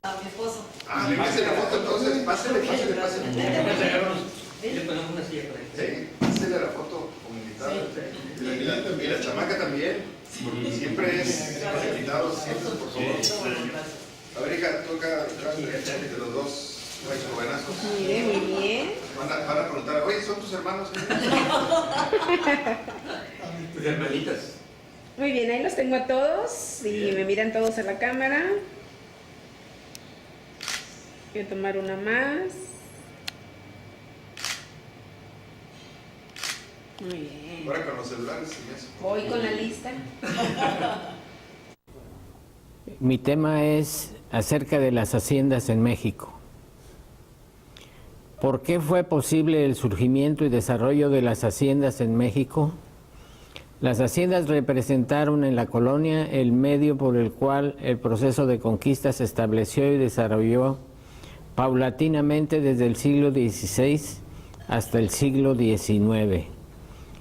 A mi esposo. Ah, le hice la foto entonces, pásele. Le ponemos una silla por ahí. Sí, pásele la foto como invitado. Y la chamaca también. Siempre es invitado, siempre, por favor. A ver, hija, toca de los dos jovenazos. Mire, muy bien. Van a preguntar, oye, ¿son tus hermanos? Tus hermanitas. Muy bien, ahí los tengo a todos y me miran todos a la cámara. Voy a tomar una más. Muy bien. Ahora con los celulares y eso. Voy con la lista. Mi tema es acerca de las haciendas en México. ¿Por qué fue posible el surgimiento y desarrollo de las haciendas en México? Las haciendas representaron en la colonia el medio por el cual el proceso de conquista se estableció y desarrolló paulatinamente desde el siglo XVI hasta el siglo XIX,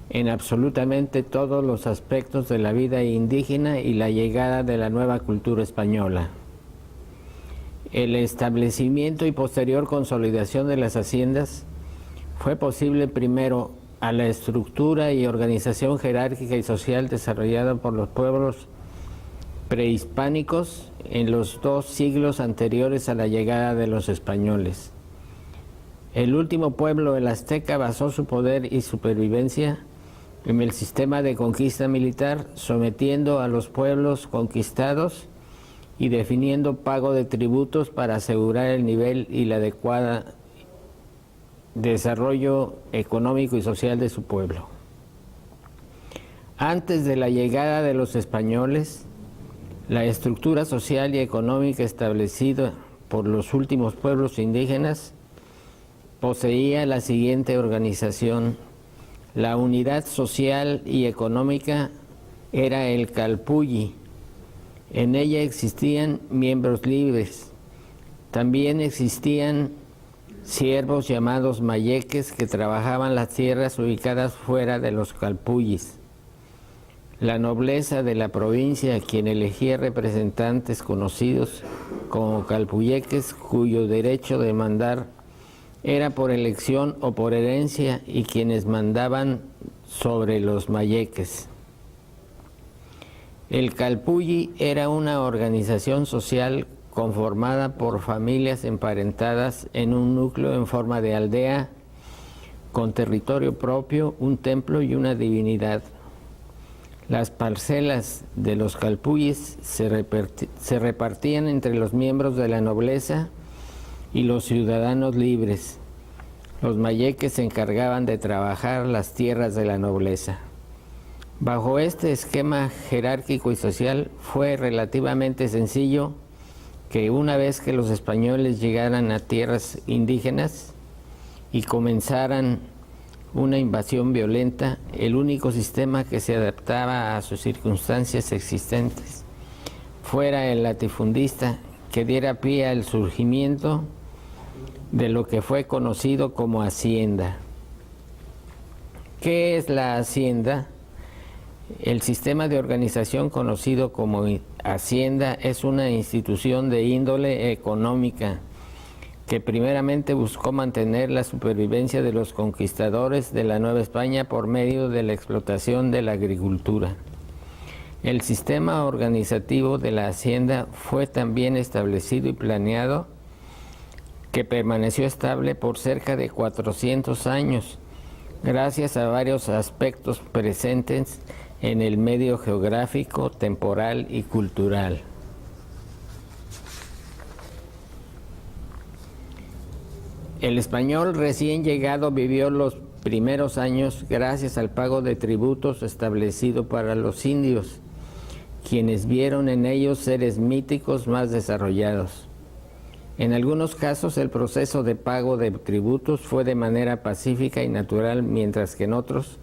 en absolutamente todos los aspectos de la vida indígena y la llegada de la nueva cultura española. El establecimiento y posterior consolidación de las haciendas fue posible primero a la estructura y organización jerárquica y social desarrollada por los pueblos prehispánicos en los 2 siglos anteriores a la llegada de los españoles. El último pueblo, el azteca, basó su poder y supervivencia en el sistema de conquista militar, sometiendo a los pueblos conquistados y definiendo pago de tributos para asegurar el nivel y la adecuada desarrollo económico y social de su pueblo. Antes de la llegada de los españoles, la estructura social y económica establecida por los últimos pueblos indígenas poseía la siguiente organización. La unidad social y económica era el calpulli. En ella existían miembros libres. También existían siervos llamados mayeques que trabajaban las tierras ubicadas fuera de los calpullis. La nobleza de la provincia, quien elegía representantes conocidos como calpulleques, cuyo derecho de mandar era por elección o por herencia, y quienes mandaban sobre los mayeques. El calpulli era una organización social conformada por familias emparentadas en un núcleo en forma de aldea, con territorio propio, un templo y una divinidad. Las parcelas de los calpullis se repartían entre los miembros de la nobleza y los ciudadanos libres. Los mayeques se encargaban de trabajar las tierras de la nobleza. Bajo este esquema jerárquico y social fue relativamente sencillo que una vez que los españoles llegaran a tierras indígenas y comenzaran una invasión violenta, el único sistema que se adaptaba a sus circunstancias existentes fuera el latifundista, que diera pie al surgimiento de lo que fue conocido como hacienda. ¿Qué es la hacienda? El sistema de organización conocido como hacienda es una institución de índole económica que primeramente buscó mantener la supervivencia de los conquistadores de la Nueva España por medio de la explotación de la agricultura. El sistema organizativo de la hacienda fue también establecido y planeado, que permaneció estable por cerca de 400 años, gracias a varios aspectos presentes en el medio geográfico, temporal y cultural. El español recién llegado vivió los primeros años gracias al pago de tributos establecido para los indios, quienes vieron en ellos seres míticos más desarrollados. En algunos casos el proceso de pago de tributos fue de manera pacífica y natural, mientras que en otros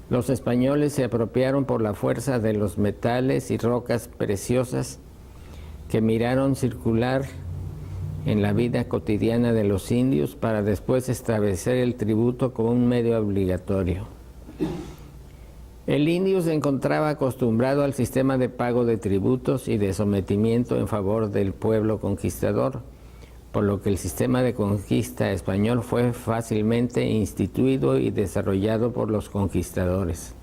los españoles se apropiaron por la fuerza de los metales y rocas preciosas que miraron circular en la vida cotidiana de los indios para después establecer el tributo como un medio obligatorio. El indio se encontraba acostumbrado al sistema de pago de tributos y de sometimiento en favor del pueblo conquistador, por lo que el sistema de conquista español fue fácilmente instituido y desarrollado por los conquistadores.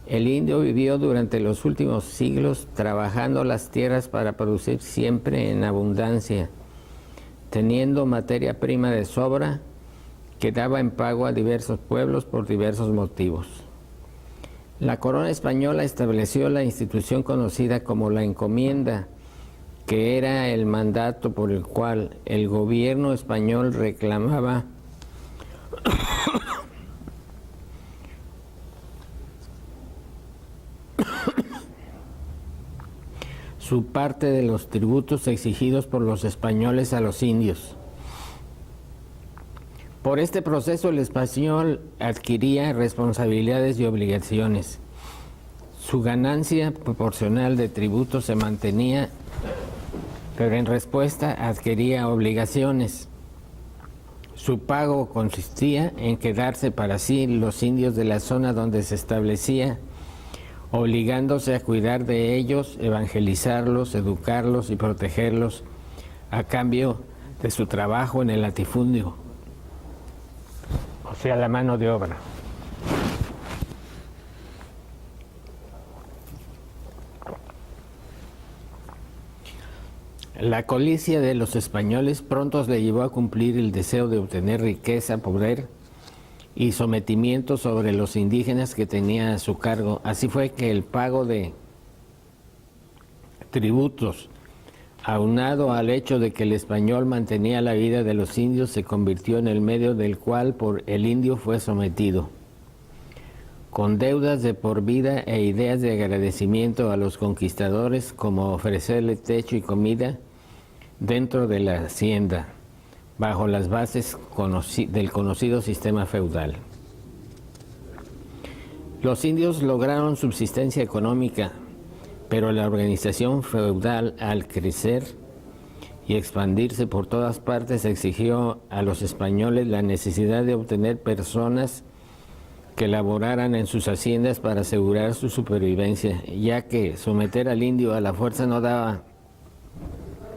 El indio vivió durante los últimos siglos trabajando las tierras para producir siempre en abundancia, teniendo materia prima de sobra que daba en pago a diversos pueblos por diversos motivos. La corona española estableció la institución conocida como la encomienda, que era el mandato por el cual el gobierno español reclamaba su parte de los tributos exigidos por los españoles a los indios. Por este proceso el español adquiría responsabilidades y obligaciones. Su ganancia proporcional de tributos se mantenía, pero en respuesta adquiría obligaciones. Su pago consistía en quedarse para sí los indios de la zona donde se establecía, obligándose a cuidar de ellos, evangelizarlos, educarlos y protegerlos a cambio de su trabajo en el latifundio, o sea, la mano de obra. La codicia de los españoles pronto le llevó a cumplir el deseo de obtener riqueza, poder y sometimiento sobre los indígenas que tenía a su cargo. Así fue que el pago de tributos, aunado al hecho de que el español mantenía la vida de los indios, se convirtió en el medio del cual por el indio fue sometido. Con deudas de por vida e ideas de agradecimiento a los conquistadores, como ofrecerle techo y comida dentro de la hacienda, bajo las bases del conocido sistema feudal. Los indios lograron subsistencia económica, pero la organización feudal, al crecer y expandirse por todas partes, exigió a los españoles la necesidad de obtener personas que laboraran en sus haciendas para asegurar su supervivencia, ya que someter al indio a la fuerza no daba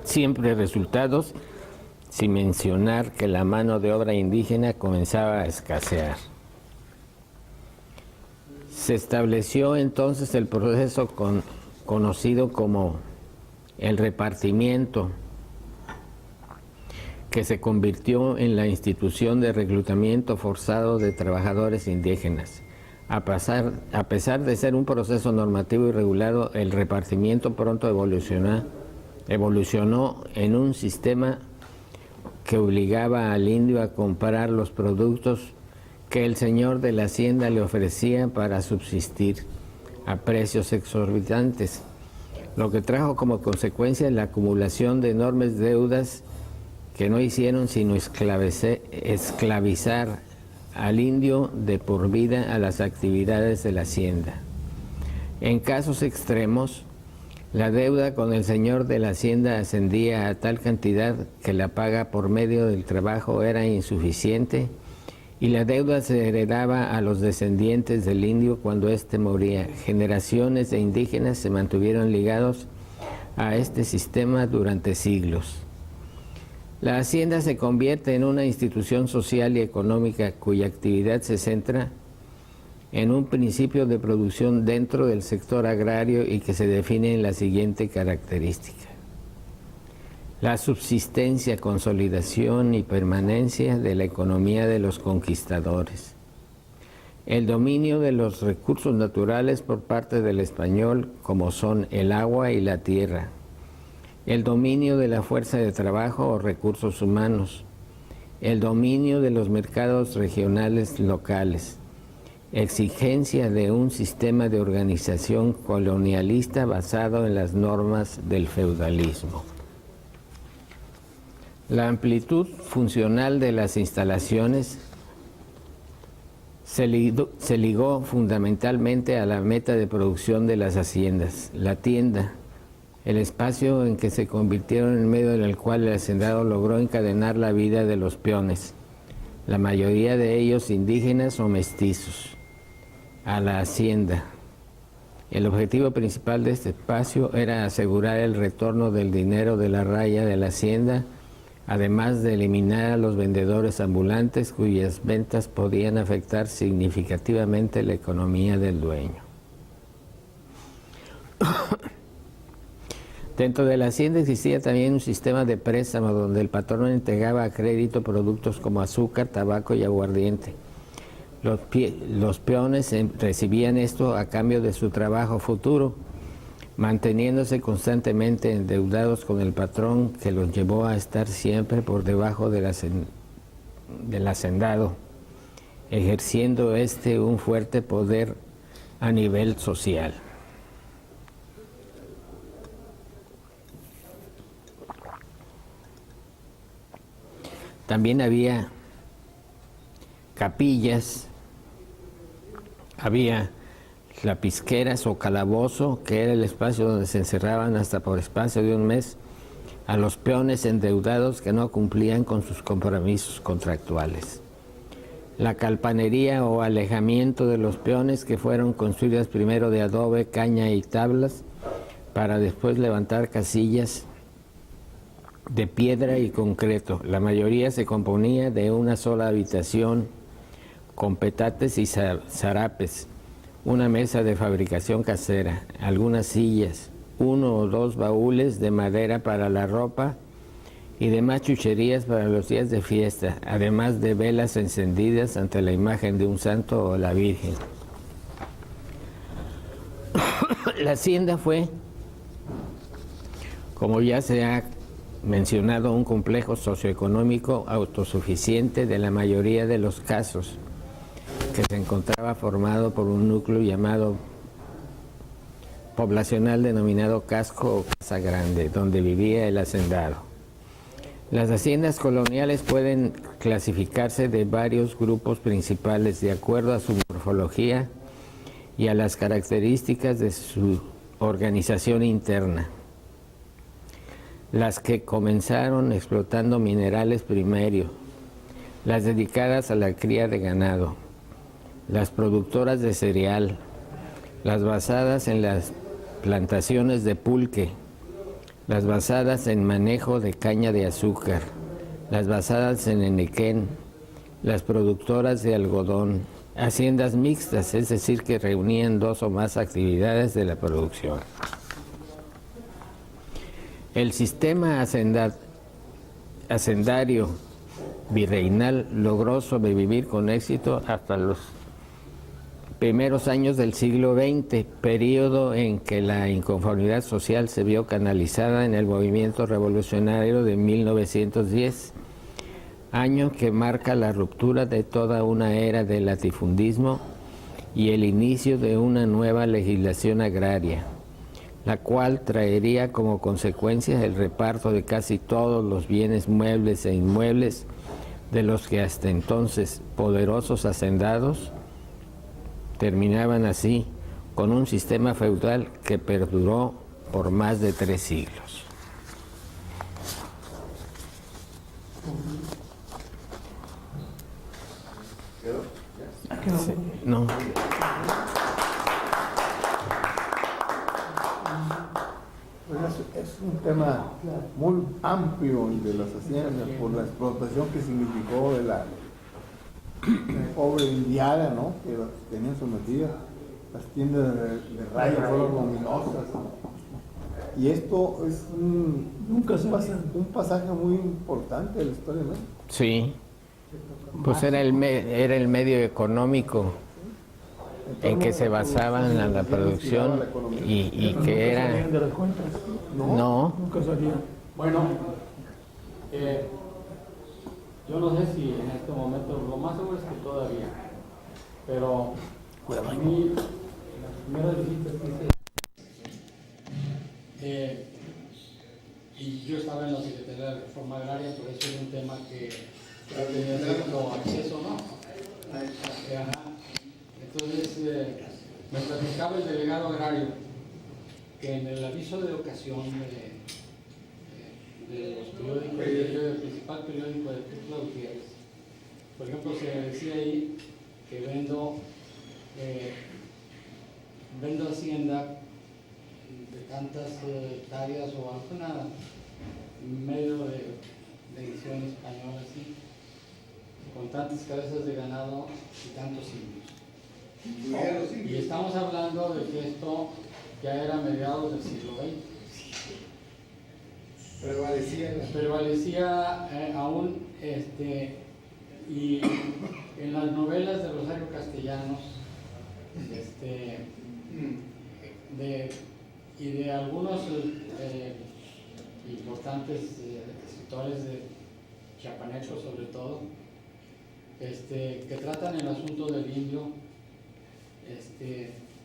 siempre resultados, sin mencionar que la mano de obra indígena comenzaba a escasear. Se estableció entonces el proceso conocido como el repartimiento, que se convirtió en la institución de reclutamiento forzado de trabajadores indígenas. A pesar de ser un proceso normativo y regulado, el repartimiento pronto evolucionó en un sistema que obligaba al indio a comprar los productos que el señor de la hacienda le ofrecía para subsistir a precios exorbitantes, lo que trajo como consecuencia la acumulación de enormes deudas que no hicieron sino esclavizar al indio de por vida a las actividades de la hacienda. En casos extremos, la deuda con el señor de la hacienda ascendía a tal cantidad que la paga por medio del trabajo era insuficiente y la deuda se heredaba a los descendientes del indio cuando éste moría. Generaciones de indígenas se mantuvieron ligados a este sistema durante siglos. La hacienda se convierte en una institución social y económica cuya actividad se centra en un principio de producción dentro del sector agrario y que se define en la siguiente característica: la subsistencia, consolidación y permanencia de la economía de los conquistadores, el dominio de los recursos naturales por parte del español, como son el agua y la tierra, el dominio de la fuerza de trabajo o recursos humanos, el dominio de los mercados regionales locales, exigencia de un sistema de organización colonialista basado en las normas del feudalismo. La amplitud funcional de las instalaciones se ligó fundamentalmente a la meta de producción de las haciendas, la tienda, el espacio en que se convirtieron en medio en el cual el hacendado logró encadenar la vida de los peones, la mayoría de ellos indígenas o mestizos. a la hacienda. El objetivo principal de este espacio era asegurar el retorno del dinero de la raya de la hacienda, además de eliminar a los vendedores ambulantes cuyas ventas podían afectar significativamente la economía del dueño. Dentro de la hacienda existía también un sistema de préstamo donde el patrón entregaba a crédito productos como azúcar, tabaco y aguardiente. Los peones recibían esto a cambio de su trabajo futuro, manteniéndose constantemente endeudados con el patrón, que los llevó a estar siempre por debajo del hacendado, ejerciendo un fuerte poder a nivel social. También había capillas, había lapisqueras o calabozo, que era el espacio donde se encerraban hasta por espacio de un mes a los peones endeudados que no cumplían con sus compromisos contractuales. La calpanería o alejamiento de los peones, que fueron construidas primero de adobe, caña y tablas, para después levantar casillas de piedra y concreto. La mayoría se componía de una sola habitación con petates y zarapes, una mesa de fabricación casera, algunas sillas, 1 o 2 baúles de madera para la ropa y demás chucherías para los días de fiesta, además de velas encendidas ante la imagen de un santo o la Virgen. La hacienda fue, como ya se ha mencionado, un complejo socioeconómico autosuficiente de la mayoría de los casos, que se encontraba formado por un núcleo llamado poblacional denominado casco o casa grande, donde vivía el hacendado. Las haciendas coloniales pueden clasificarse de varios grupos principales de acuerdo a su morfología y a las características de su organización interna. Las que comenzaron explotando minerales primarios, las dedicadas a la cría de ganado, las productoras de cereal, las basadas en las plantaciones de pulque, las basadas en manejo de caña de azúcar, las basadas en enequén, las productoras de algodón, haciendas mixtas, es decir, que reunían 2 o más actividades de la producción. El sistema hacendario virreinal logró sobrevivir con éxito hasta los primeros años del siglo XX, periodo en que la inconformidad social se vio canalizada en el movimiento revolucionario de 1910, año que marca la ruptura de toda una era del latifundismo y el inicio de una nueva legislación agraria, la cual traería como consecuencia el reparto de casi todos los bienes muebles e inmuebles de los que hasta entonces poderosos hacendados terminaban así con un sistema feudal que perduró por más de 3 siglos. Sí, no. Pues es un tema muy amplio el de las haciendas por la explotación que significó de la pobre indiana, ¿no? Que las tenían sometidas. Las tiendas de raya fueron luminosas. Y esto es un pasaje muy importante de la historia, ¿no? Sí, pues era el medio económico en que se basaban en la producción y que era... ¿De las cuentas? No. Nunca salía. Bueno, yo no sé si en este momento, lo más seguro es que todavía, pero a mí, en las primeras visitas que hice, y yo estaba en la Secretaría de Reforma Agraria, por eso era un tema que yo tenía cierto acceso, ¿no? Ajá. Entonces, me platicaba el delegado agrario que en el aviso de ocasión de los periódicos, del principal periódico de Tuxtla Gutiérrez, por ejemplo, se decía ahí que vendo vendo hacienda de tantas hectáreas o alguna medio de edición española así, con tantas cabezas de ganado y tantos indios. Y estamos hablando de que esto ya era a mediados del siglo XX. Prevalecía aún, y en las novelas de Rosario Castellanos, y de algunos importantes escritores de chiapanecos sobre todo, que tratan el asunto del indio,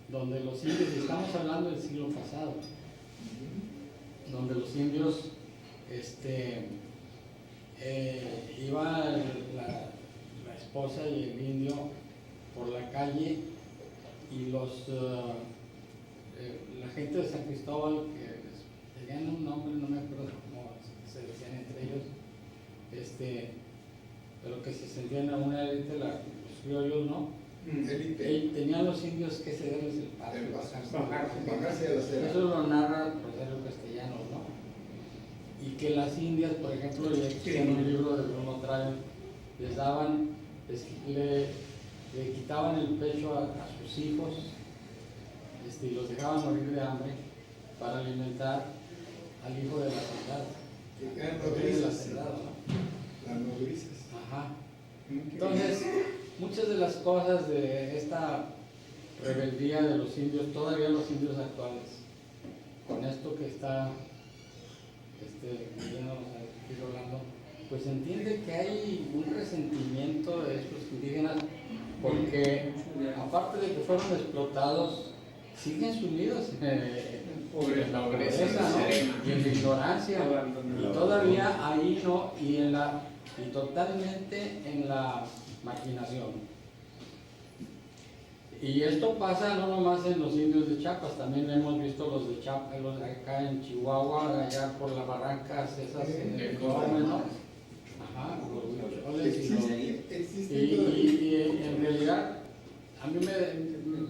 donde los indios, y estamos hablando del siglo pasado, donde los indios iba la esposa y el indio por la calle y la gente de San Cristóbal, que tenían un nombre, no me acuerdo cómo se decían entre ellos, pero que se sentían a una élite, los criollos, ¿no? Tenían los indios que cederles el paso, bajarse de la acera. Eso lo narra Rosario Castellanos, ¿no? Y que las indias, por ejemplo, en un libro de Bruno Traen, les daban, le quitaban el pecho a sus hijos, y los dejaban morir de hambre para alimentar al hijo de la ciudad. Las nodrizas. Ajá. Entonces, muchas de las cosas de esta rebeldía de los indios, todavía los indios actuales, con esto que está hablando, pues entiende que hay un resentimiento de estos indígenas, porque aparte de que fueron explotados, siguen sumidos en la pobreza, ¿no? Y en la ignorancia, y todavía ahí no, y totalmente en la marginación. Y esto pasa no nomás en los indios de Chiapas, también hemos visto los de Chiapas, los de acá en Chihuahua, allá por las barrancas esas enormes, ¿no? Ajá, los huicholes y en realidad a mí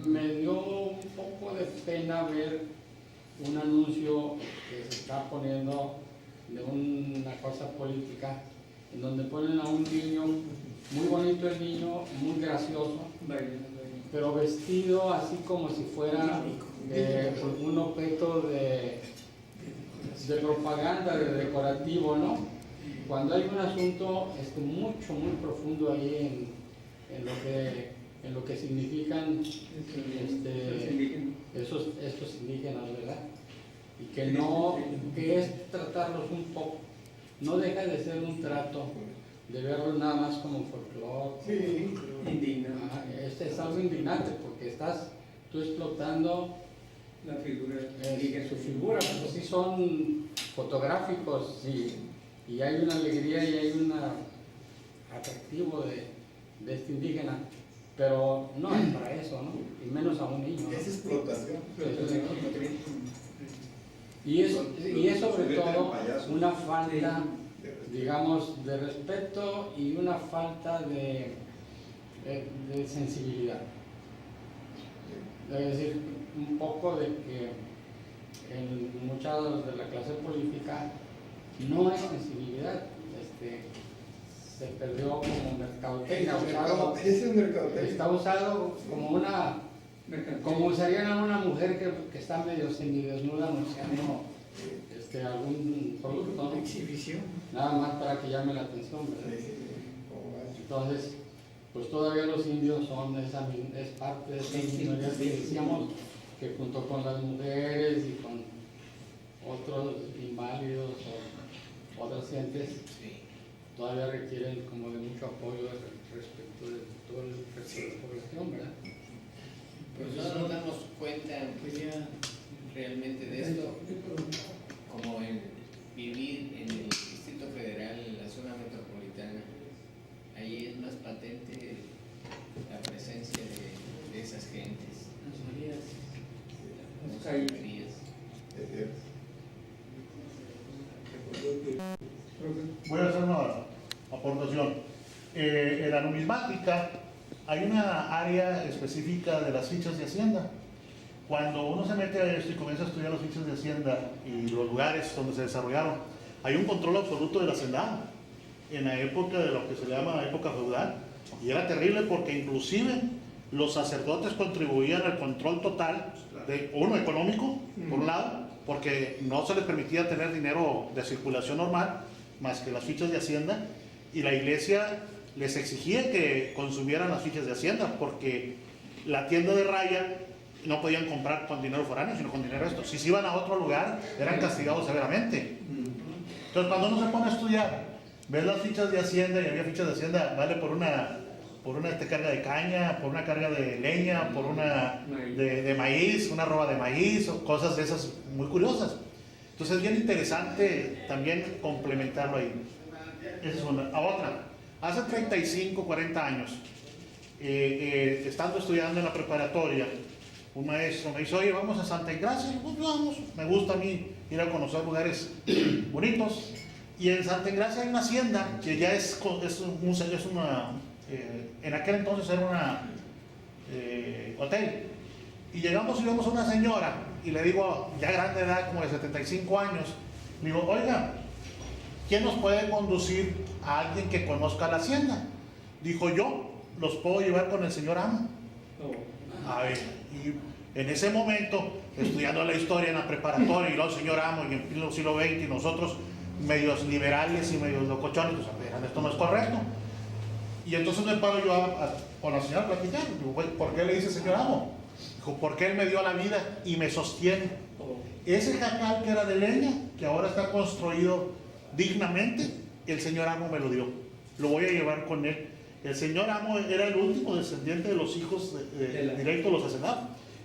me dio un poco de pena ver un anuncio que se está poniendo de una cosa política, en donde ponen a un niño, muy bonito el niño, muy gracioso, pero vestido así como si fuera un objeto de propaganda, de decorativo, ¿no? Cuando hay un asunto mucho, muy profundo ahí en lo que significan estos indígenas, ¿verdad? Y que es tratarlos un poco, no deja de ser un trato de verlos nada más como folclore. Sí, indignante. Es algo indignante porque estás tú explotando la figura su figura, pues sí son fotográficos y hay una alegría y hay un atractivo de este indígena, pero no es para eso, ¿no? Y menos a un niño, ¿no? Es explotación. Y es sobre todo una falta, digamos, de respeto y una falta de sensibilidad. Es decir, un poco de que en muchas de la clase política no hay sensibilidad. Se perdió como mercadotecnia. Está usado como usarían a una mujer que está medio semidesnuda anunciando algún producto, ¿no? Exhibición. Nada más para que llame la atención, ¿verdad? Entonces, pues todavía los indios es parte de esas minorías que decíamos, que junto con las mujeres y con otros inválidos o otras gentes, todavía requieren como de mucho apoyo respecto de todo el resto de la población, ¿verdad? Pues no nos damos cuenta realmente de esto, como en vivir en el Distrito Federal, en la zona metropolitana. Ahí es más patente la presencia de esas gentes. Las mayorías. Voy a hacer una aportación. En la numismática hay una área específica de las fichas de Hacienda Cuando uno se mete a esto y comienza a estudiar las fichas de Hacienda y los lugares donde se desarrollaron, hay un control absoluto del hacendado en la época de lo que se llama época feudal. Y era terrible porque inclusive los sacerdotes contribuían al control total, de uno económico, por un lado, porque no se les permitía tener dinero de circulación normal, más que las fichas de Hacienda, y la iglesia les exigía que consumieran las fichas de Hacienda, porque la tienda de raya no podían comprar con dinero foráneo, sino con dinero esto. Si se iban a otro lugar, eran castigados severamente. Entonces, cuando uno se pone a estudiar, ves las fichas de Hacienda, y había fichas de Hacienda, vale por una carga de caña, por una carga de leña, por una de maíz, una roba de maíz, o cosas de esas muy curiosas. Entonces es bien interesante también complementarlo ahí. Esa es una. A otra, hace 35, 40 años, estando estudiando en la preparatoria, un maestro me dice, oye, vamos a Santa Engracia. Pues vamos, me gusta a mí ir a conocer lugares bonitos. Y en Santa Engracia hay una hacienda que ya es una, en aquel entonces era una hotel. Y llegamos y vemos a una señora, y le digo, ya grande de edad, como de 75 años, le digo, oiga, ¿quién nos puede conducir a alguien que conozca la hacienda? Dijo, yo los puedo llevar con el señor amo. A ver, y en ese momento, estudiando la historia en la preparatoria, y luego el señor amo, y en el siglo XX, y nosotros medios liberales y medios locochones, pues a ver, esto no es correcto. Y entonces me paro yo con la señora a platicar. Digo, ¿por qué le dice señor amo? Dijo, porque él me dio la vida y me sostiene. Ese jacal que era de leña, que ahora está construido dignamente, el señor amo me lo dio. Lo voy a llevar con él. El señor amo era el último descendiente de los hijos directos de los hacendados.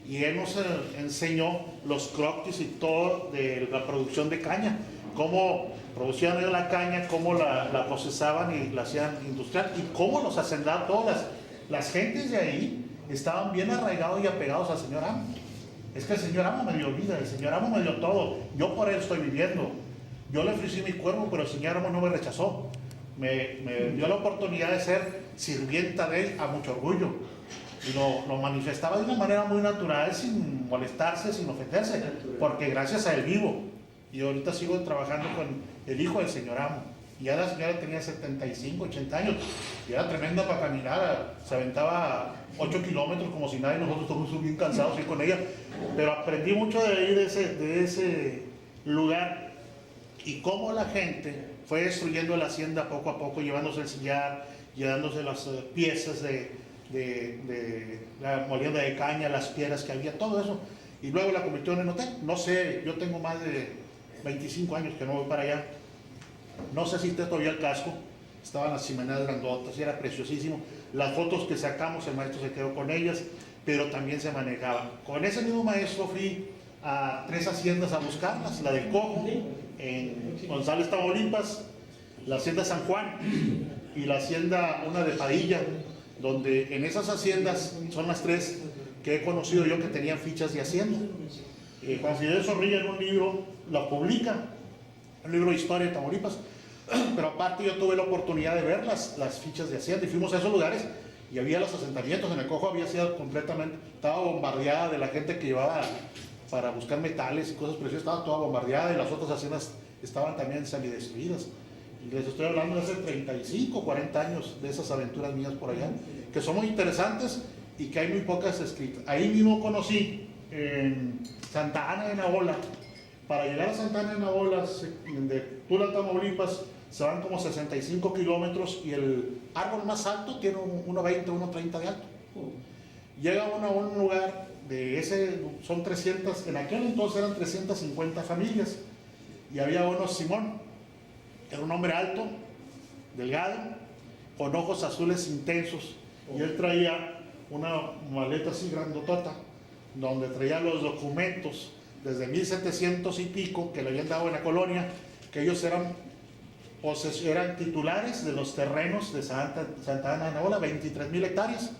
Y él nos enseñó los croquis y todo de la producción de caña. Cómo producían ellos la caña, cómo la procesaban y la hacían industrial. Y cómo los hacendados, todas las gentes de ahí estaban bien arraigados y apegados al señor amo. Es que el señor amo me dio vida, el señor amo me dio todo. Yo por él estoy viviendo. Yo le ofrecí mi cuerpo, pero el señor amo no me rechazó. Me dio la oportunidad de ser sirvienta de él a mucho orgullo. Y lo manifestaba de una manera muy natural, sin molestarse, sin ofenderse, porque gracias a él vivo. Y ahorita sigo trabajando con el hijo del señor amo. Y ya la señora tenía 75, 80 años. Y era tremenda para caminar. Se aventaba 8 kilómetros como si nada, y nosotros estamos bien cansados ir con ella. Pero aprendí mucho de ahí, de ese lugar. Y cómo la gente fue destruyendo la hacienda poco a poco, llevándose el sillar, llevándose las piezas de la molienda de caña, las piedras que había, todo eso. Y luego la convirtió en hotel. No sé, yo tengo más de 25 años que no voy para allá. No sé si usted todavía el casco. Estaban las chimeneas grandotas y era preciosísimo. Las fotos que sacamos, el maestro se quedó con ellas, pero también se manejaba. Con ese mismo maestro fui a 3 haciendas a buscarlas: la del Cojo, en González, Tamaulipas, la hacienda San Juan y la hacienda, una de Padilla, donde en esas haciendas son las 3 que he conocido yo que tenían fichas de hacienda. Juan Fidel Zorrilla en un libro la publica, un libro de historia de Tamaulipas, pero aparte yo tuve la oportunidad de ver las fichas de hacienda y fuimos a esos lugares y había los asentamientos. En el Cojo había sido completamente, estaba bombardeada de la gente que llevaba para buscar metales y cosas preciosas, estaba toda bombardeada, y las otras haciendas estaban también semidestruidas. Y les estoy hablando de hace 35, 40 años de esas aventuras mías por allá, que son muy interesantes y que hay muy pocas escritas. Ahí mismo conocí en Santa Ana de Naola. Para llegar a Santa Ana de Naola, de Tula, Tamaulipas, se van como 65 kilómetros y el árbol más alto tiene 1,20, 1,30 de alto. Llega uno a un lugar de ese, son 300, en aquel entonces eran 350 familias, y había uno, Simón, era un hombre alto, delgado, con ojos azules intensos, y él traía una maleta así grandotota, donde traía los documentos desde 1700 y pico que le habían dado en la colonia, que ellos eran titulares de los terrenos de Santa Ana de Naola, 23,000 hectáreas.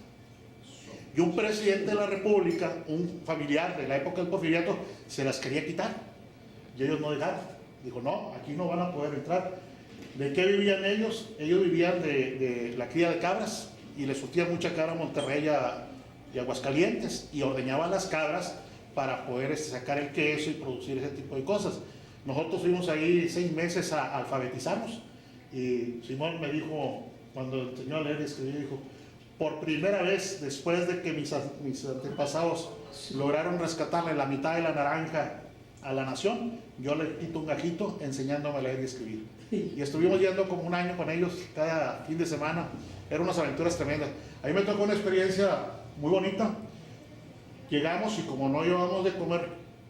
Y un presidente de la República, un familiar de la época del Porfiriato, se las quería quitar. Y ellos no dejaron. Dijo, no, aquí no van a poder entrar. ¿De qué vivían ellos? Ellos vivían de la cría de cabras, y les surtían mucha cabra a Monterrey y Aguascalientes, y ordeñaban las cabras para poder sacar el queso y producir ese tipo de cosas. Nosotros fuimos ahí 6 meses a alfabetizarnos y Simón me dijo, cuando enseñó a leer y escribir, dijo, por primera vez después de que mis antepasados lograron rescatarle la mitad de la naranja a la nación, yo le quito un gajito enseñándome a leer y escribir. Y estuvimos yendo como un año con ellos cada fin de semana. Eran unas aventuras tremendas. A mí me tocó una experiencia muy bonita. Llegamos y como no llevamos de comer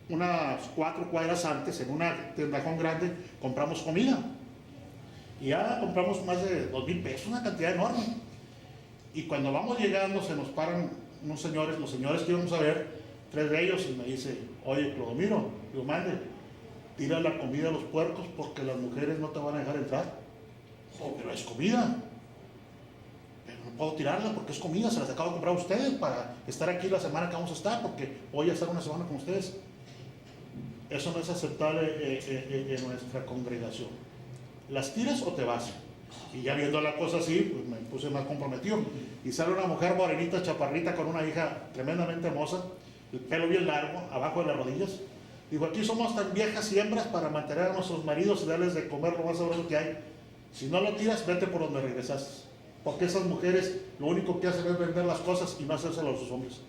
unas 4 cuadras antes, en una tendajón grande, compramos comida. Y ya compramos más de 2,000 pesos, una cantidad enorme. Y cuando vamos llegando se nos paran unos señores, los señores que íbamos a ver, 3 de ellos, y me dice, oye, Clodomiro, yo mande, tira la comida a los puercos porque las mujeres no te van a dejar entrar. Oh, pero es comida. Pero no puedo tirarla porque es comida, se las acabo de comprar a ustedes para estar aquí la semana que vamos a estar, porque voy a estar una semana con ustedes. Eso no es aceptable en nuestra congregación. ¿Las tiras o te vas? Y ya viendo la cosa así, pues me puse más comprometido. Y sale una mujer morenita, chaparrita, con una hija tremendamente hermosa, el pelo bien largo, abajo de las rodillas. Digo, aquí somos tan viejas y hembras para mantener a nuestros maridos y darles de comer lo más sabroso que hay. Si no lo tiras, vete por donde regresaste. Porque esas mujeres lo único que hacen es vender las cosas y no hacérselo a sus hombres.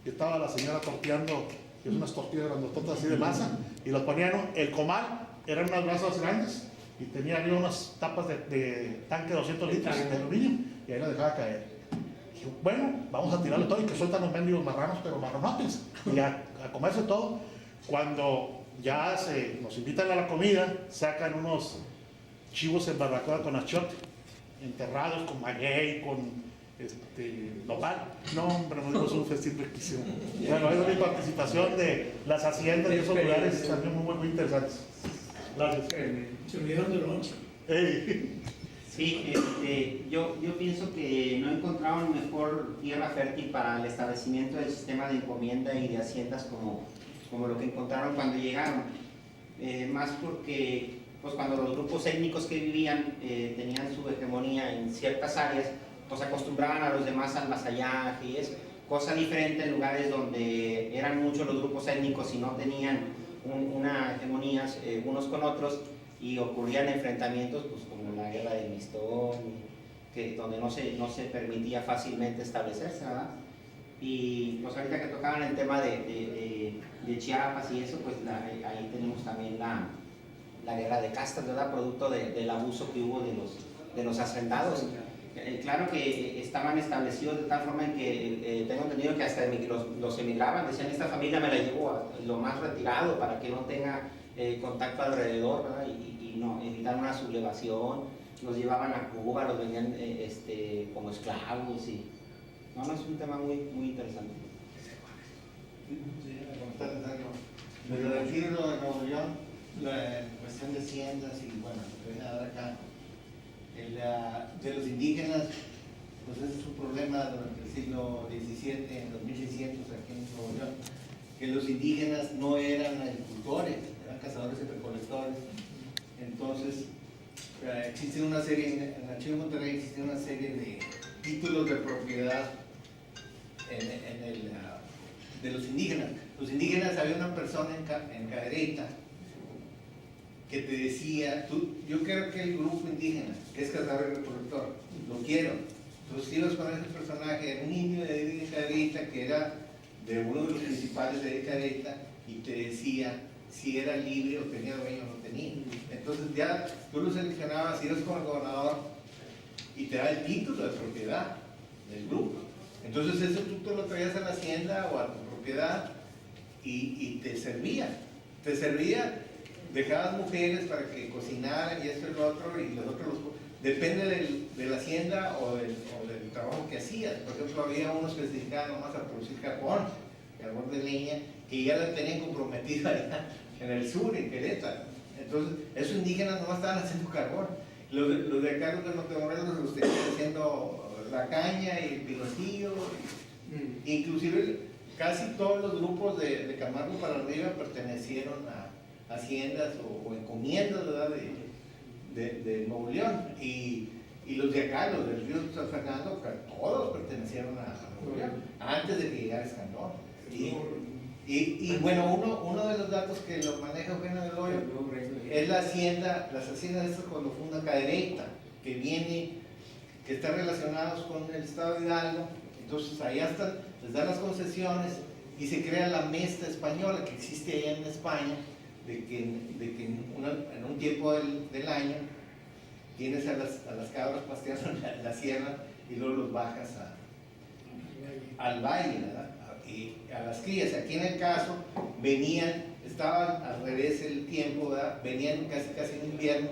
Y estaba la señora torteando, que es unas tortillas grandototas así de masa, y los ponían, el comal, eran unas brasas grandes, y tenía arriba unas tapas de tanque de 200 litros de aluminio, y ahí la dejaba caer. Y yo, bueno, vamos a tirarle todo y que sueltan los mendigos marranos, pero marronotes, y a comerse todo. Cuando ya nos invitan a la comida, sacan unos chivos en barbacoa con achiote, enterrados con maguey, con nopal. No, hombre, nos dimos un festín riquísimo. Bueno, es mi participación de las haciendas y esos lugares también muy interesantes. Gracias. Se olvidaron del lonche. Sí, yo pienso que no encontraron mejor tierra fértil para el establecimiento del sistema de encomienda y de haciendas como lo que encontraron cuando llegaron. Más porque pues cuando los grupos étnicos que vivían tenían su hegemonía en ciertas áreas, pues acostumbraban a los demás al vasallaje y es cosa diferente en lugares donde eran muchos los grupos étnicos y no tenían una hegemonía unos con otros y ocurrían enfrentamientos pues como la guerra del Mistón, donde no se permitía fácilmente establecerse, ¿verdad? Y pues ahorita que tocaban el tema de Chiapas y eso, pues ahí tenemos también la guerra de castas, ¿verdad? Producto del abuso que hubo de los hacendados. Claro que estaban establecidos de tal forma en que tengo entendido que hasta los emigraban, decían, esta familia me la llevo a lo más retirado para que no tenga contacto alrededor, ¿verdad? Y no, evitar una sublevación, los llevaban a Cuba, los vendían como esclavos y... No, es un tema muy interesante. Pero decirlo de Nuevo León, la cuestión de haciendas y bueno, lo que voy a dar acá, de los indígenas, pues ese es un problema durante el siglo XVII, en 2600 aquí en Nuevo León, que los indígenas no eran agricultores, eran cazadores y recolectores. Entonces, existe una serie, en el Archivo de Monterrey existe una serie de títulos de propiedad de los indígenas. Los indígenas, había una persona en Cadereyta que te decía, yo creo que el grupo indígena, que es cazador y recolector, lo quiero. Entonces ibas con ese personaje, era un indio de Cadereyta que era de uno de los principales de Cadereyta y te decía si era libre o tenía dueño o no tenía. Entonces ya tú lo seleccionabas, ibas con el gobernador y te da el título de propiedad del grupo. Entonces eso tú te lo traías a la hacienda o a tu propiedad y te servía. Te servía, dejabas mujeres para que cocinaran y esto y lo otro, y los otros, depende de la hacienda o del trabajo que hacías. Por ejemplo, había unos que se dedicaban nomás a producir carbón de leña, que ya la tenían comprometida allá en el sur, en Querétaro. Entonces, esos indígenas nomás estaban haciendo carbón. Los de acá, los de Montemorelos, los tenían haciendo la caña y el pilotillo. Inclusive, casi todos los grupos de Camargo para arriba pertenecieron a haciendas o encomiendas, ¿verdad?, de Nuevo León. Y los de acá, los del río San Fernando, todos pertenecieron a Nuevo León, antes de que llegara Escandón. Y bueno, uno de los datos que lo maneja Eugenio del Hoyo es la hacienda, las haciendas estas cuando funda Cadereyta, que están relacionados con el estado de Hidalgo. Entonces allá están, les dan las concesiones y se crea la mesta española que existe allá en España, de que en un tiempo del año tienes a las cabras pasteando en la sierra y luego los bajas al valle, ¿verdad? Y a las crías. Aquí en el caso estaban al revés el tiempo, ¿verdad? Venían casi en invierno,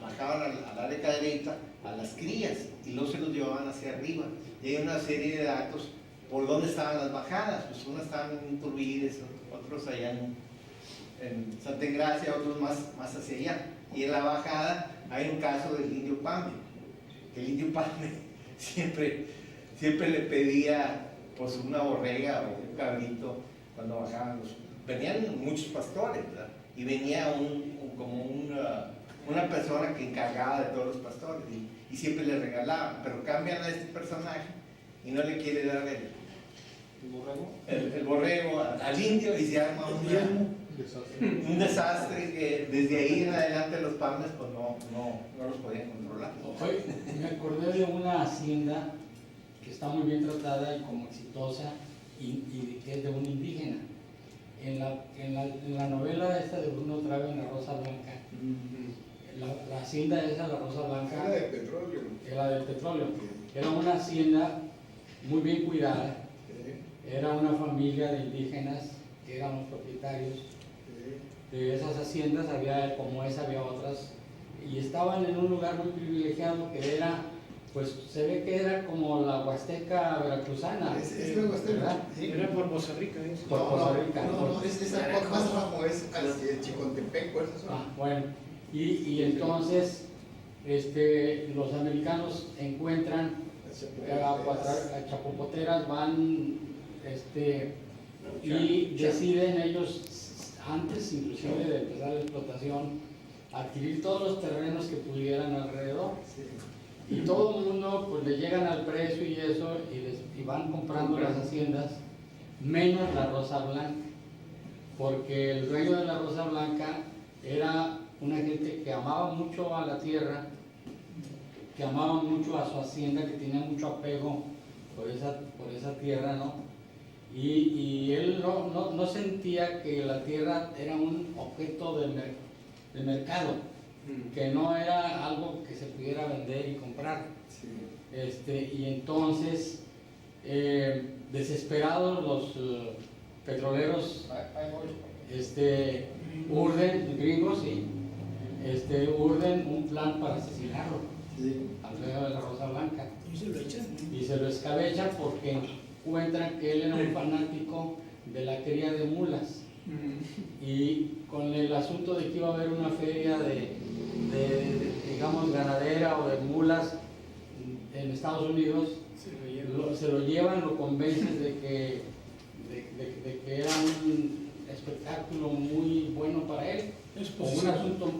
bajaban al área Cadereyta a las crías y luego se los llevaban hacia arriba. Y hay una serie de datos por dónde estaban las bajadas. Pues unas estaban en Iturbide, otros allá en Santa Engracia, otros más hacia allá. Y en la bajada hay un caso del indio Pame, que el indio Pame siempre le pedía pues una borrega o un cabrito cuando bajaban venían muchos pastores, ¿verdad? Y venía una persona que encargaba de todos los pastores y siempre le regalaban, pero cambian a este personaje y no le quiere dar el borrego al indio y se arma un desastre que desde ahí en adelante los Pames pues no los podían controlar. Hoy me acordé de una hacienda que está muy bien tratada y como exitosa y que es de un indígena. En la novela esta de Bruno Trago en La Rosa Blanca, la hacienda esa, La Rosa Blanca, Era de petróleo. era del petróleo. Era una hacienda muy bien cuidada, era una familia de indígenas que eran los propietarios de esas haciendas, como esa había otras, y estaban en un lugar muy privilegiado que era, pues se ve que era como la Huasteca veracruzana. Es la Huasteca, ¿verdad? sí. Era por Poza Rica, ¿eh? Por Poza Rica. No, es esa cosa más abajo, es hacia Chicontepec, por esa zona. Bueno, y entonces los americanos encuentran a chapopoteras, van y deciden ellos, antes inclusive de empezar la explotación, adquirir todos los terrenos que pudieran alrededor. Y todo el mundo pues le llegan al precio y eso, y van comprando las haciendas, menos la Rosa Blanca, porque el dueño de la Rosa Blanca era una gente que amaba mucho a la tierra, que amaba mucho a su hacienda, que tenía mucho apego por esa tierra, ¿no? Y él no sentía que la tierra era un objeto de mercado, que no era algo que se pudiera vender y comprar. Y entonces, desesperados los petroleros gringos, urden un plan para asesinarlo al dueño de la Rosa Blanca. Y se lo echan. Y se lo escabechan porque encuentran que él era un fanático de la cría de mulas. Y con el asunto de que iba a haber una feria digamos, ganadera o de mulas en Estados Unidos, se lo llevan, lo convencen de que era un espectáculo muy bueno para él, o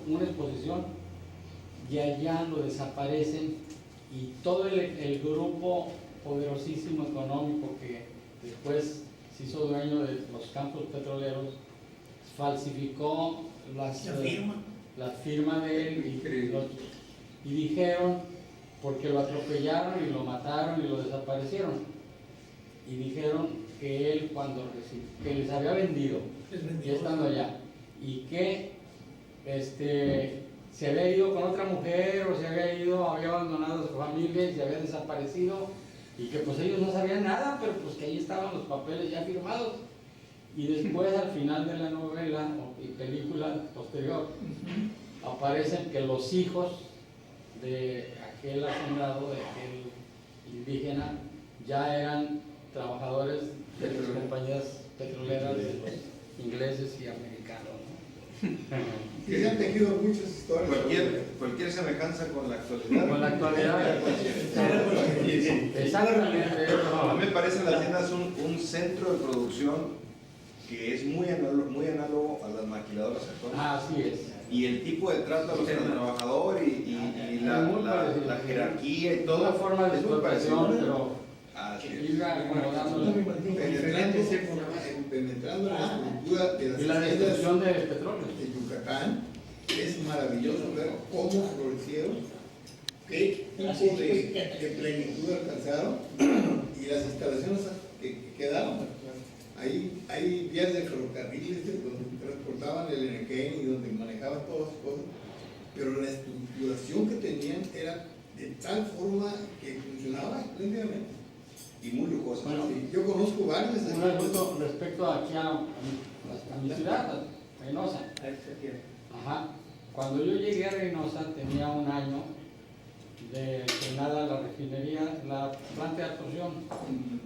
una exposición, y allá lo desaparecen, y todo el grupo poderosísimo económico que después se hizo dueño de los campos petroleros, falsificó la firma de él y dijeron, porque lo atropellaron y lo mataron y lo desaparecieron, y dijeron que él que les había vendido, ya estando allá, y que se había ido con otra mujer o había abandonado a su familia y se había desaparecido, y que pues ellos no sabían nada, pero pues que ahí estaban los papeles ya firmados. Y después, al final de la novela y película posterior, aparecen que los hijos de aquel hacendado, de aquel indígena, ya eran trabajadores de las compañías petroleras de los ingleses y americanos, ¿no? Que se han tejido muchas historias. Cualquier semejanza con la actualidad. Con la actualidad. Exactamente. A mí me parece las haciendas un centro de producción que es muy análogo a las maquiladoras actuales. Así es. Y el tipo de trato a los trabajadores y la jerarquía y todo. Una forma de explotación, pero Así es. ir acomodando. Penetrando penetrando en la estructura de las Y la haciendas destrucción del petróleo. de Yucatán, es maravilloso ver cómo florecieron, qué tipo de plenitud alcanzaron y las instalaciones que quedaron. Hay vías de ferrocarriles donde transportaban el enequén y donde manejaban todas las cosas, pero la estructuración que tenían era de tal forma que funcionaba espléndidamente y muy lujosa. Bueno, Sí, yo conozco varios. Un asunto respecto aquí a mi ciudad, a Reynosa. Ajá. Cuando yo llegué a Reynosa tenía un año de estrenada la refinería, la planta de absorción.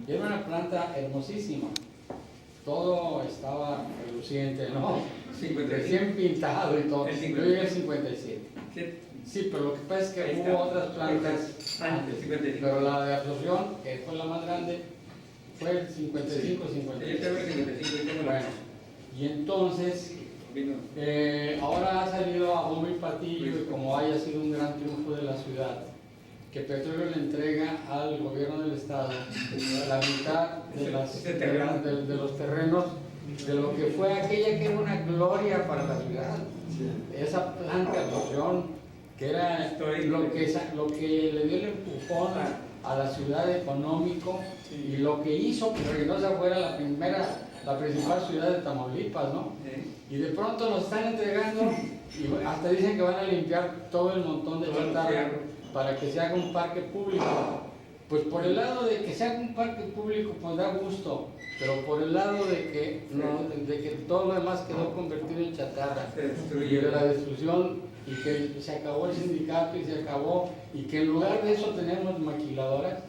Era una planta hermosísima. Todo estaba reluciente, ¿no? Recién pintado y todo. Yo llegué al 57. Sí, pero lo que pasa es que hubo otras plantas antes. Pero la de absorción, que fue la más grande, fue el 55, 56. Bueno, y entonces, ahora ha salido a bombo y platillo, y como haya sido un gran triunfo de la ciudad, que Petróleo le entrega al gobierno del estado la mitad de los terrenos de lo que fue aquella que era una gloria para la ciudad. Esa planta de absorción, que era lo que le dio el empujón a la ciudad económico y lo que hizo que Reynosa fuera la principal ciudad de Tamaulipas, ¿no? Y de pronto nos están entregando y hasta dicen que van a limpiar todo el montón de chatarra para que se haga un parque público. Pues por el lado de que se haga un parque público, pues da gusto, pero por el lado de que todo lo demás quedó convertido en chatarra, y de la destrucción, y que se acabó el sindicato y se acabó, y que en lugar de eso tenemos maquiladoras,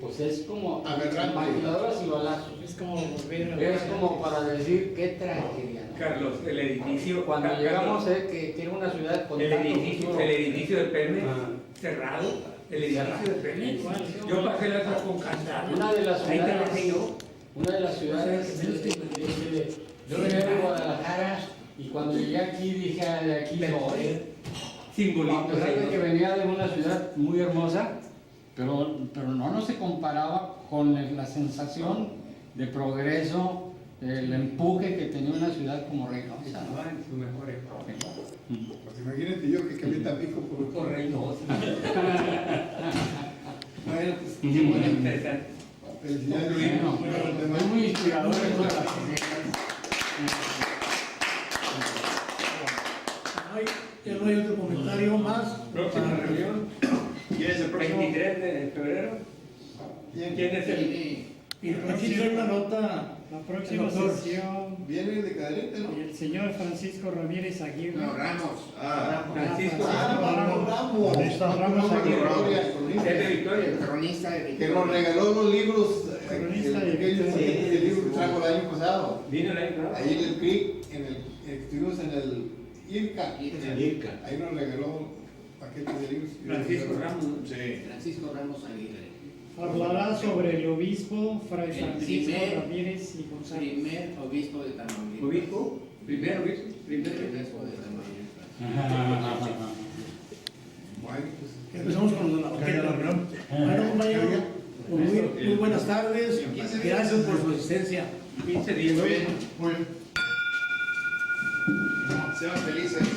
pues es como maquiladoras y balazos. Es como volver a... Es como para decir qué tragedia, ¿no? Carlos, el edificio... Cuando llegamos que tiene una ciudad con tanto futuro. El edificio de Pemex cerrado, el edificio de Pemex. Yo pasé la otra con candado. Una de las ciudades, yo venía de Guadalajara y cuando llegué aquí dije, de aquí soy. Simbolito. A pesar de que venía de una ciudad muy hermosa, pero no se comparaba con la sensación de progreso, el empuje que tenía una ciudad como Reynosa. Estaba en su mejor época. Pues imagínate yo que cambié Tampico por Reynosa. Bueno, pues qué Muy bueno. interesante. Felicidades, Bueno, es muy inspirador esto de las Ya no hay otro comentario más para la reunión. ¿Quién es el próximo? 23 de febrero. ¿Quién es el...? Y aquí trae una nota. La próxima sesión Viene de Cadereyta, ¿no? el señor Francisco Ramírez Aguirre. No, Ramos. Francisco Ramos. Ramos Aguirre. es de Victoria. Cronista de Que Victoria. nos regaló los libros, Cronista de el libro que trajo el año pasado. Vino el año pasado. Ahí en el CRIC, estuvimos en el IRCA. Ahí nos regaló paquetes de libros. Francisco Ramos. Sí. Francisco Ramos Aguirre. Hablará sobre el obispo Fray Francisco primer- Ramírez y González. Primer obispo de Tamaulipas. ¿Obispo? Primero obispo. Primer obispo de Tamaulipas. Bueno, pues, Empezamos con la reunión. Bueno, compañero, muy buenas tardes. Gracias por su asistencia. 15 días. Muy bien. Sean felices.